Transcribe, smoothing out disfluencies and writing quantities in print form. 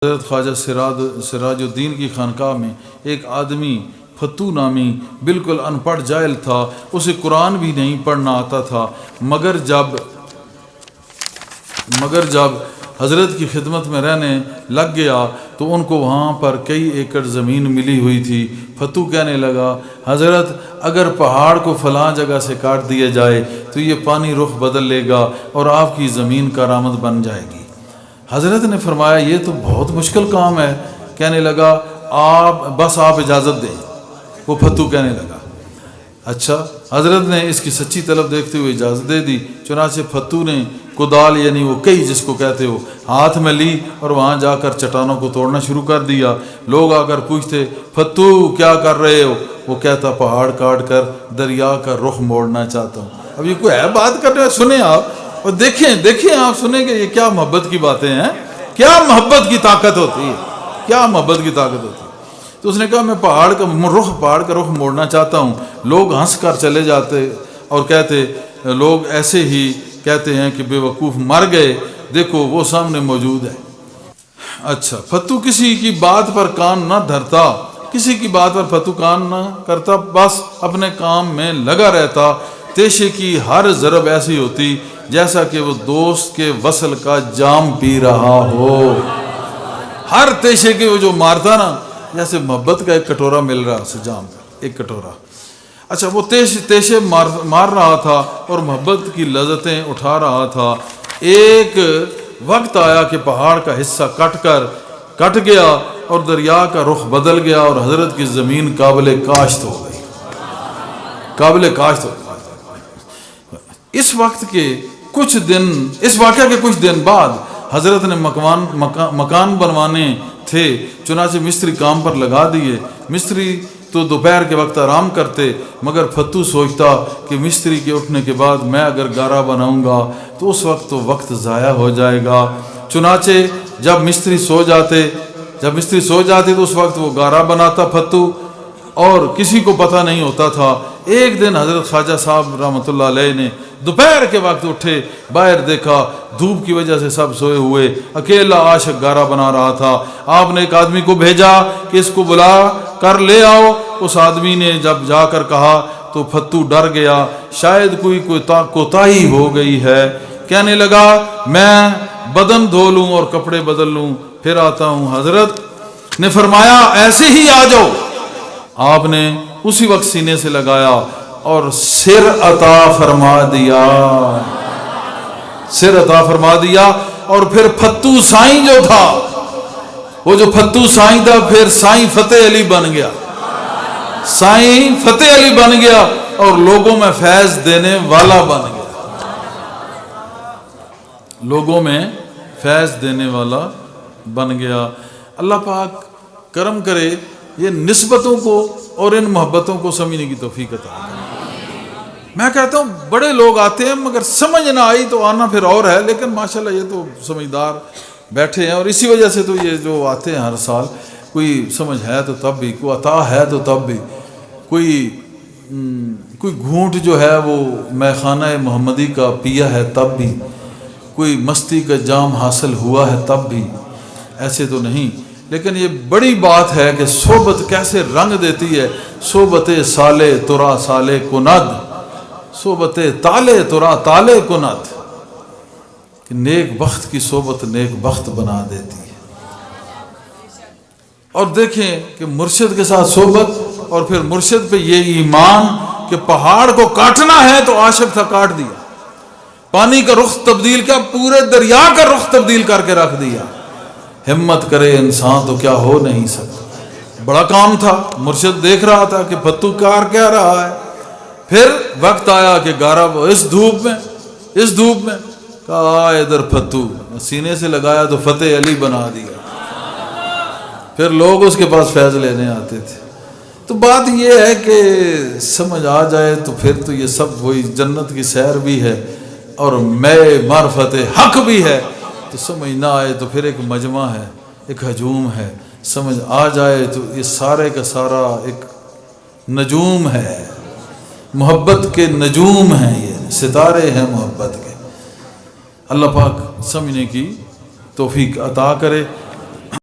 حضرت خواجہ سراج الدین کی خانقاہ میں ایک آدمی فتو نامی بالکل ان پڑھ جاہل تھا، اسے قرآن بھی نہیں پڑھنا آتا تھا، مگر جب حضرت کی خدمت میں رہنے لگ گیا تو ان کو وہاں پر کئی ایکڑ زمین ملی ہوئی تھی۔ فتو کہنے لگا، حضرت اگر پہاڑ کو فلاں جگہ سے کاٹ دیا جائے تو یہ پانی رخ بدل لے گا اور آپ کی زمین کارآمد بن جائے گی۔ حضرت نے فرمایا، یہ تو بہت مشکل کام ہے۔ کہنے لگا، آپ اجازت دیں۔ وہ فتو کہنے لگا، اچھا۔ حضرت نے اس کی سچی طلب دیکھتے ہوئے اجازت دے دی۔ چنانچہ فتو نے کدال یعنی وہ کئی جس کو کہتے ہو ہاتھ میں لی اور وہاں جا کر چٹانوں کو توڑنا شروع کر دیا۔ لوگ آ کر پوچھتے، فتو کیا کر رہے ہو؟ وہ کہتا، پہاڑ کاٹ کر دریا کا رخ موڑنا چاہتا ہوں۔ اب یہ کوئی ہے بات کر رہے ہیں؟ سنیں آپ اور دیکھیں آپ، سنیں کہ یہ کیا محبت کی باتیں ہیں، کیا محبت کی طاقت ہوتی ہے، کیا محبت کی طاقت ہوتی ہے۔ تو اس نے کہا، میں پہاڑ کا رخ موڑنا چاہتا ہوں۔ لوگ ہنس کر چلے جاتے اور کہتے، لوگ ایسے ہی کہتے ہیں کہ بے وقوف مر گئے، دیکھو وہ سامنے موجود ہے۔ اچھا، فتو کسی کی بات پر کان نہ دھرتا، کسی کی بات پر فتو کان نہ کرتا، بس اپنے کام میں لگا رہتا۔ تیشے کی ہر ضرب ایسی ہوتی جیسا کہ وہ دوست کے وصل کا جام پی رہا ہو۔ ہر تیشے کے وہ جو مارتا نا، جیسے محبت کا ایک کٹورا مل رہا اسے، جام کا ایک کٹورا۔ اچھا، وہ تیشے مار رہا تھا اور محبت کی لذتیں اٹھا رہا تھا۔ ایک وقت آیا کہ پہاڑ کا حصہ کٹ گیا اور دریا کا رخ بدل گیا اور حضرت کی زمین قابل کاشت ہو گئی، قابل کاشت ہو گئی۔ اس واقعہ کے کچھ دن بعد حضرت نے مکان بنوانے تھے، چنانچہ مستری کام پر لگا دیے۔ مستری تو دوپہر کے وقت آرام کرتے، مگر فتو سوچتا کہ مستری کے اٹھنے کے بعد میں اگر گارا بناؤں گا تو اس وقت تو وقت ضائع ہو جائے گا۔ چنانچہ جب مستری سو جاتے تو اس وقت وہ گارا بناتا فتو، اور کسی کو پتہ نہیں ہوتا تھا۔ ایک دن حضرت خواجہ صاحب رحمۃ اللہ علیہ نے دوپہر کے وقت اٹھے، باہر دیکھا، دھوپ کی وجہ سے سب سوئے ہوئے، اکیلا عاشق گارا بنا رہا تھا۔ آپ نے ایک آدمی کو بھیجا کہ اس کو بلا کر لے آؤ۔ اس آدمی نے جب جا کر کہا تو فتو ڈر گیا، شاید کوئی کوتاہی ہو گئی ہے۔ کہنے لگا، میں بدن دھو لوں اور کپڑے بدل لوں، پھر آتا ہوں۔ حضرت نے فرمایا، ایسے ہی آ جاؤ۔ آپ نے اسی وقت سینے سے لگایا اور سر عطا فرما دیا، اور پھر فتو سائیں جو تھا، وہ جو فتو سائیں تھا، پھر سائیں فتح علی بن گیا، سائیں فتح علی بن گیا اور لوگوں میں فیض دینے والا بن گیا، لوگوں میں فیض دینے والا بن گیا۔ اللہ پاک کرم کرے، یہ نسبتوں کو اور ان محبتوں کو سمجھنے کی توفیق عطا کرے۔ میں کہتا ہوں بڑے لوگ آتے ہیں مگر سمجھ نہ آئی تو آنا پھر اور ہے، لیکن ماشاءاللہ یہ تو سمجھدار بیٹھے ہیں، اور اسی وجہ سے تو یہ جو آتے ہیں ہر سال، کوئی سمجھ ہے تو تب بھی، کوئی عطا ہے تو تب بھی، کوئی گھونٹ جو ہے وہ میخانہ محمدی کا پیا ہے تب بھی، کوئی مستی کا جام حاصل ہوا ہے تب بھی، ایسے تو نہیں۔ لیکن یہ بڑی بات ہے کہ صحبت کیسے رنگ دیتی ہے۔ صحبت سالے ترا سالے کند، صحبت تالے ترا تالے کند، کہ نیک بخت کی صحبت نیک بخت بنا دیتی ہے۔ اور دیکھیں کہ مرشد کے ساتھ صحبت، اور پھر مرشد پہ یہ ایمان کہ پہاڑ کو کاٹنا ہے تو عاشق تھا، کاٹ دیا۔ پانی کا رخ تبدیل کیا، پورے دریا کا رخ تبدیل کر کے رکھ دیا۔ ہمت کرے انسان تو کیا ہو نہیں سکتا۔ بڑا کام تھا، مرشد دیکھ رہا تھا کہ فتو کار کیا رہا ہے۔ پھر وقت آیا کہ گارا اس دھوپ میں کہا، ادھر فتو، سینے سے لگایا تو فتح علی بنا دیا۔ پھر لوگ اس کے پاس فیض لینے آتے تھے۔ تو بات یہ ہے کہ سمجھ آ جائے تو پھر تو یہ سب وہی جنت کی سیر بھی ہے اور میں معرفت حق بھی ہے۔ تو سمجھ نہ آئے تو پھر ایک مجمع ہے، ایک ہجوم ہے۔ سمجھ آ جائے تو یہ سارے کا سارا ایک نجوم ہے، محبت کے نجوم ہیں، یہ ستارے ہیں محبت کے۔ اللہ پاک سمجھنے کی توفیق عطا کرے۔